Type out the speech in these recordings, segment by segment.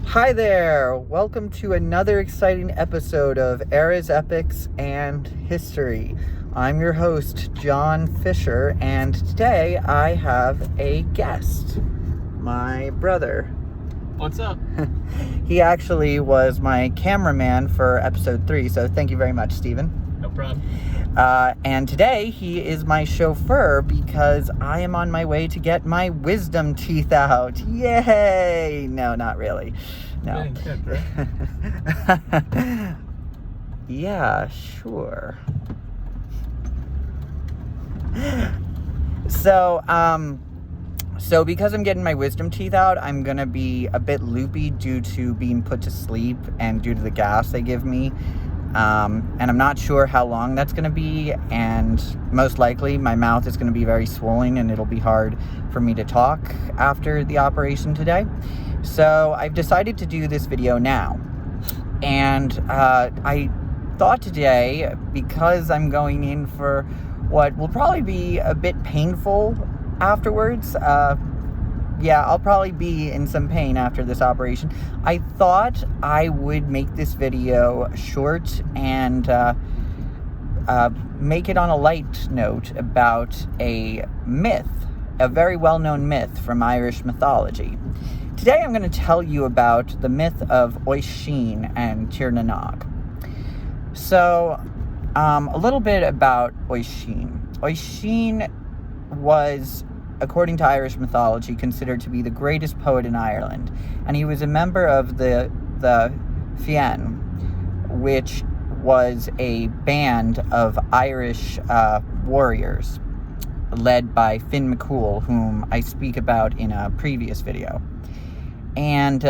Hi there! Welcome to another exciting episode of Éire's Epics and History. I'm your host, John Fisher, and today I have a guest, my brother. What's up? He actually was my cameraman for episode 3, so thank you very much, Stephen. No problem. And today he is my chauffeur because I am on my way to get my wisdom teeth out. Yay! No, not really. No. Good, right? Yeah, sure. So because I'm getting my wisdom teeth out, I'm gonna be a bit loopy due to being put to sleep and due to the gas they give me. And I'm not sure how long that's going to be, and most likely my mouth is going to be very swollen and it'll be hard for me to talk after the operation today. So I've decided to do this video now, and I thought today, because I'm going in for what will probably be a bit painful afterwards, I'll probably be in some pain after this operation. I thought I would make this video short and make it on a light note about a myth, a very well-known myth from Irish mythology. Today I'm going to tell you about the myth of Éire and Tír Na Nóg. So, a little bit about Éire. Éire was, according to Irish mythology, considered to be the greatest poet in Ireland, and he was a member of the Fiann, which was a band of Irish warriors led by Finn McCool, whom I speak about in a previous video. And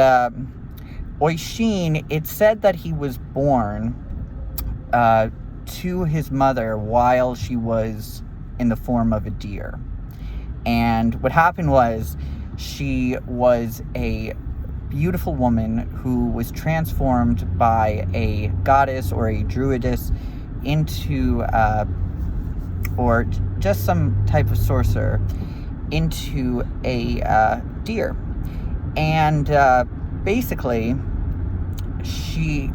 Éire, it's said that he was born to his mother while she was in the form of a deer. And what happened was, she was a beautiful woman who was transformed by a goddess or a druidess into, or just some type of sorcerer, into a deer. And basically, he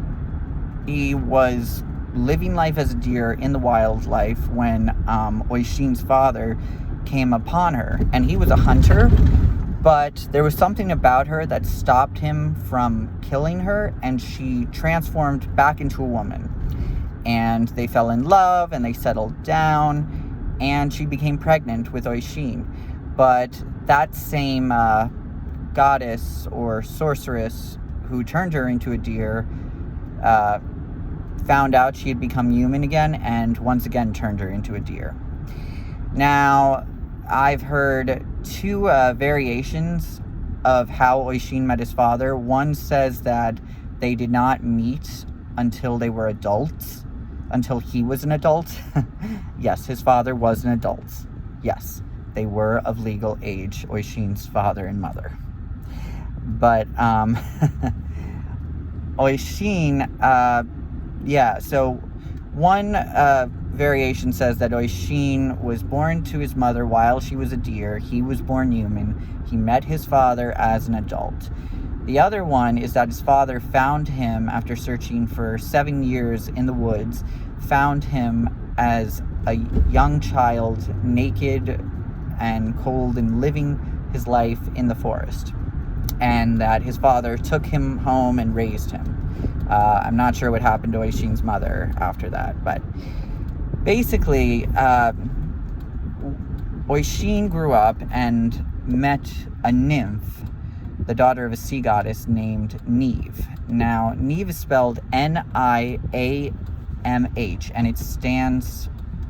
was living life as a deer in the wildlife when Éire's father came upon her, and he was a hunter, but there was something about her that stopped him from killing her, and she transformed back into a woman, and they fell in love and they settled down, and she became pregnant with Éire. But that same goddess or sorceress who turned her into a deer found out she had become human again, and once again turned her into a deer. Now, I've heard two variations of how Éire met his father. One says that they did not meet until they were adults, until he was an adult. Yes, his father was an adult. Yes, they were of legal age, Éire's father and mother. But, Éire, so one variation says that Éire was born to his mother while she was a deer. He was born human. He met his father as an adult. The other one is that his father found him after searching for 7 years in the woods, found him as a young child, naked and cold and living his life in the forest, and that his father took him home and raised him. I'm not sure what happened to Éire's mother after that, but basically, Éire grew up and met a nymph, the daughter of a sea goddess named Niamh. Now, Niamh is spelled Niamh,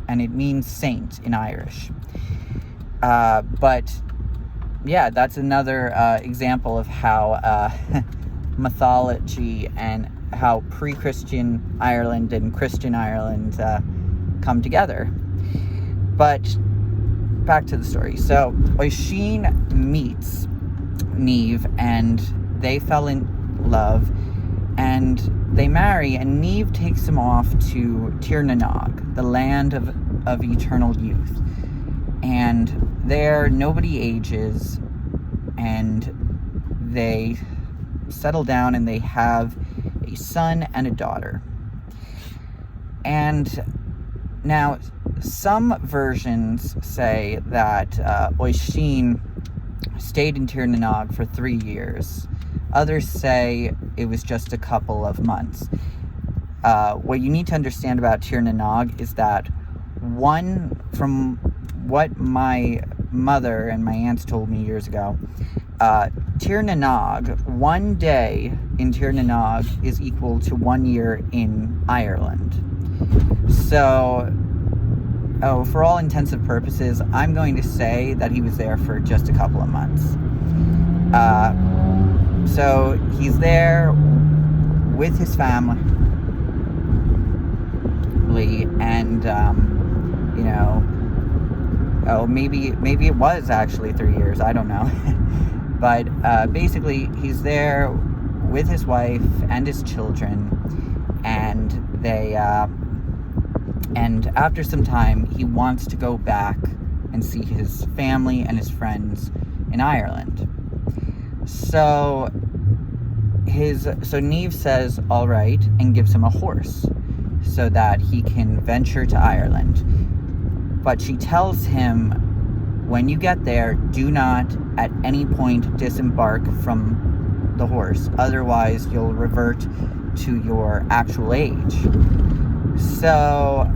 and it means saint in Irish. But yeah, that's another example of how mythology and how pre-Christian Ireland and Christian Ireland come together. But back to the story. So Éire meets Niamh, and they fell in love, and they marry, and Niamh takes him off to Tír Na Nóg, the land of eternal youth. And there, nobody ages, and they settle down and they have a son and a daughter. And now, some versions say that Oisin stayed in Tír Na Nóg for 3 years. Others say it was just a couple of months. What you need to understand about Tír Na Nóg is that from what my mother and my aunts told me years ago, Tír Na Nóg, 1 day in Tír Na Nóg is equal to 1 year in Ireland. So, for all intents and purposes, I'm going to say that he was there for just a couple of months. So he's there with his family, and maybe it was actually 3 years. I don't know, but basically he's there with his wife and his children, and they. And after some time, he wants to go back and see his family and his friends in Ireland. So Niamh says, all right, and gives him a horse so that he can venture to Ireland. But she tells him, when you get there, do not at any point disembark from the horse. Otherwise, you'll revert to your actual age. So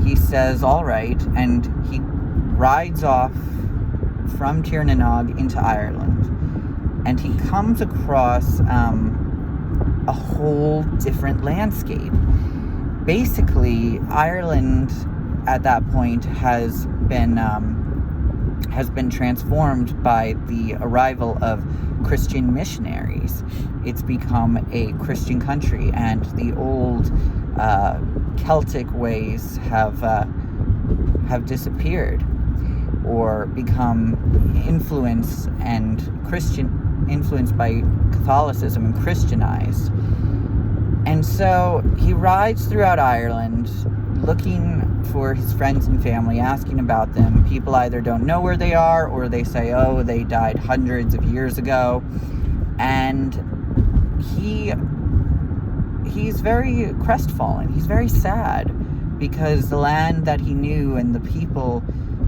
he says, all right, and he rides off from Tír Na Nóg into Ireland, and he comes across a whole different landscape. Basically, Ireland at that point has been transformed by the arrival of Christian missionaries. It's become a Christian country, and the old Celtic ways have disappeared or become influenced by Catholicism and Christianized. And so he rides throughout Ireland looking for his friends and family, asking about them. People either don't know where they are, or they say, oh, they died hundreds of years ago. And he's very crestfallen. He's very sad because the land that he knew and the people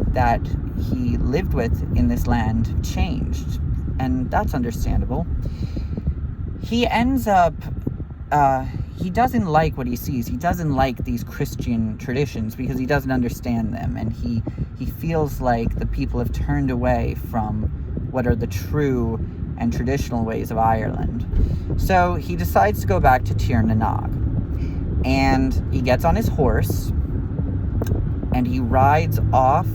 that he lived with in this land changed. And that's understandable. He ends up, he doesn't like what he sees. He doesn't like these Christian traditions because he doesn't understand them. And he feels like the people have turned away from what are the true and traditional ways of Ireland. So he decides to go back to Tír Na Nóg. And he gets on his horse and he rides off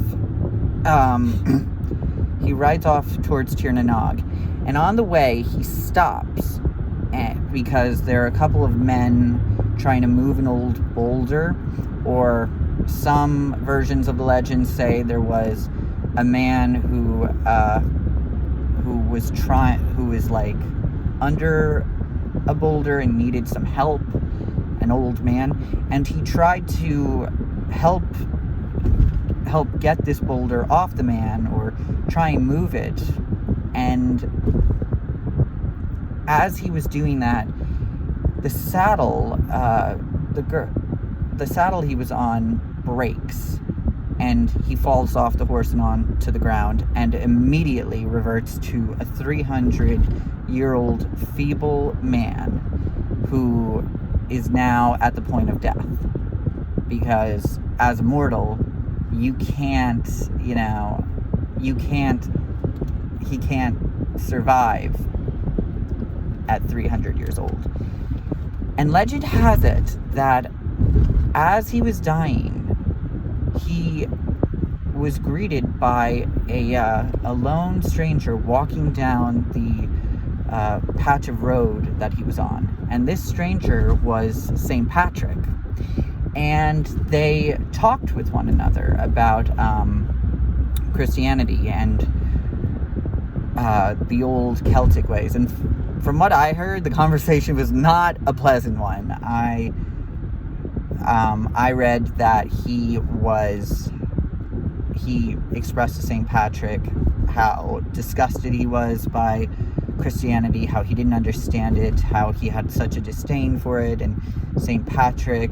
towards Tír Na Nóg. And on the way he stops because there are a couple of men trying to move an old boulder, or some versions of the legend say there was a man who was like under a boulder and needed some help, an old man, and he tried to help get this boulder off the man or try and move it. And as he was doing that, the saddle he was on breaks, and he falls off the horse and onto the ground, and immediately reverts to a 300-year-old feeble man who is now at the point of death. Because as a mortal, he can't survive at 300 years old. And legend has it that as he was dying, he was greeted by a lone stranger walking down the patch of road that he was on. And this stranger was St. Patrick. And they talked with one another about Christianity and the old Celtic ways. And from what I heard, the conversation was not a pleasant one. I read that he expressed to St. Patrick how disgusted he was by Christianity, how he didn't understand it, how he had such a disdain for it, and St. Patrick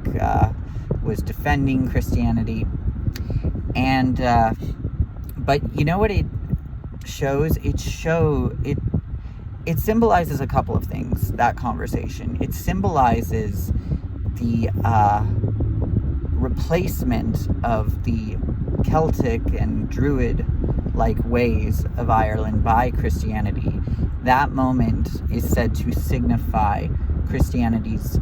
was defending Christianity. And but you know what it shows? It symbolizes a couple of things, that conversation. It symbolizes the replacement of the Celtic and Druid-like ways of Ireland by Christianity. That moment is said to signify Christianity's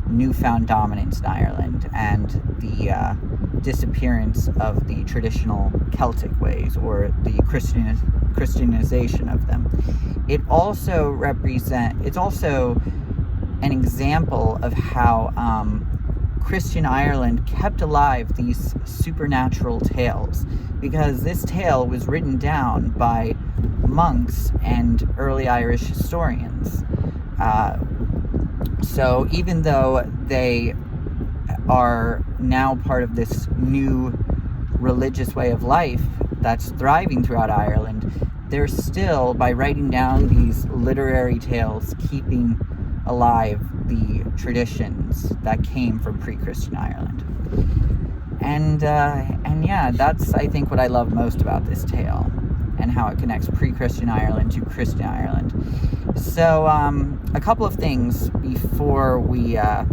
newfound dominance in Ireland and the disappearance of the traditional Celtic ways, or the Christianization of them. It's also an example of how Christian Ireland kept alive these supernatural tales, because this tale was written down by monks and early Irish historians. So even though they are now part of this new religious way of life that's thriving throughout Ireland, they're still, by writing down these literary tales, keeping alive the traditions that came from pre-Christian Ireland. And yeah, that's, I think, what I love most about this tale, and how it connects pre-Christian Ireland to Christian Ireland. So a couple of things before we go.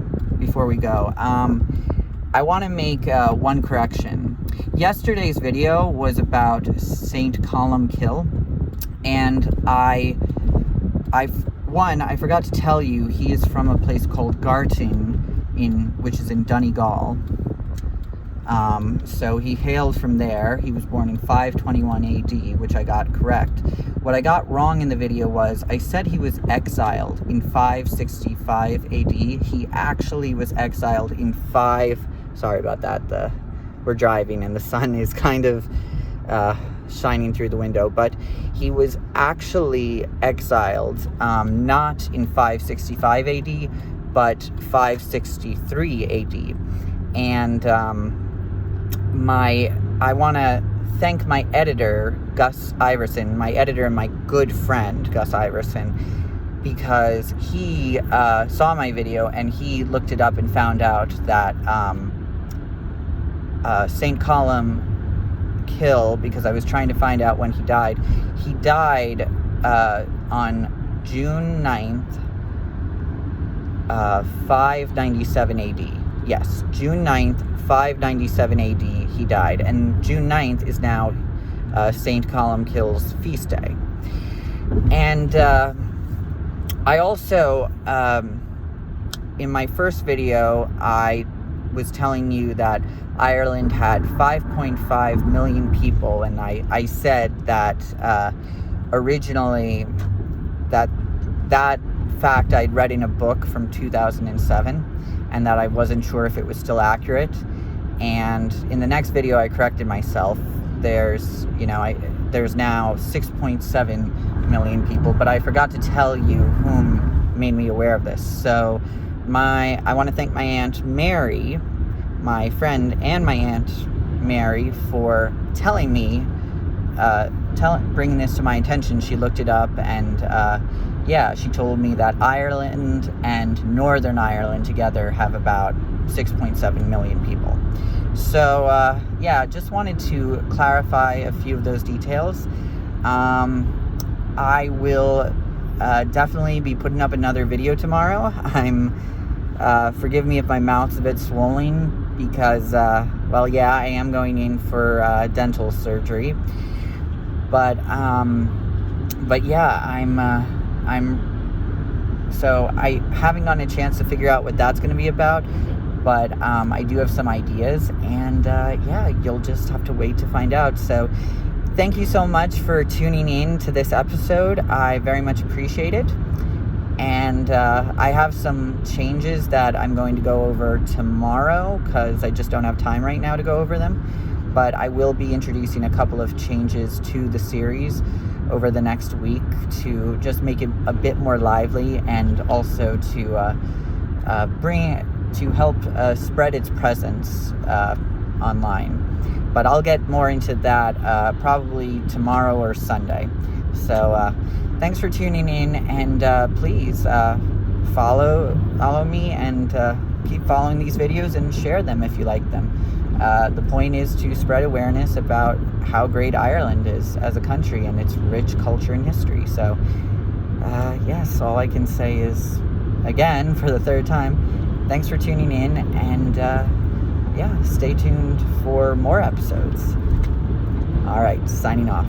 I want to make one correction. Yesterday's video was about St. Column Kill, and I forgot to tell you, he is from a place called Gartin, which is in Donegal. So he hailed from there. He was born in 521 AD, which I got correct. What I got wrong in the video was, I said he was exiled in 565 AD. He actually was exiled in sorry about that, we're driving and the sun is kind of shining through the window, but he was actually exiled not in 565 AD, but 563 AD. And I want to thank my editor, Gus Iverson, my editor and my good friend, Gus Iverson, because he saw my video and he looked it up and found out that St. Column Kill, because I was trying to find out when he died on June 9th, 597 AD. Yes, June 9th, 597 AD, he died. And June 9th is now St. Column Kill's feast day. And I also, in my first video, I was telling you that Ireland had 5.5 million people, and I said that originally that fact I'd read in a book from 2007, and that I wasn't sure if it was still accurate. And in the next video, I corrected myself. There's now 6.7 million people, but I forgot to tell you whom made me aware of this. So I want to thank my Aunt Mary, my friend, and my Aunt Mary for telling me, bringing this to my attention. She looked it up, and she told me that Ireland and Northern Ireland together have about 6.7 million people. So just wanted to clarify a few of those details. I will definitely be putting up another video tomorrow. Forgive me if my mouth's a bit swollen, because I am going in for dental surgery. But I haven't gotten a chance to figure out what that's going to be about, but I do have some ideas, and you'll just have to wait to find out. So thank you so much for tuning in to this episode. I very much appreciate it. And I have some changes that I'm going to go over tomorrow, because I just don't have time right now to go over them. But I will be introducing a couple of changes to the series over the next week to just make it a bit more lively, and also to help spread its presence online. But I'll get more into that probably tomorrow or Sunday. So thanks for tuning in, and please follow me, and keep following these videos and share them if you like them. The point is to spread awareness about how great Ireland is as a country and its rich culture and history. So, yes, all I can say is, again, for the third time, thanks for tuning in, and yeah, stay tuned for more episodes. All right, signing off.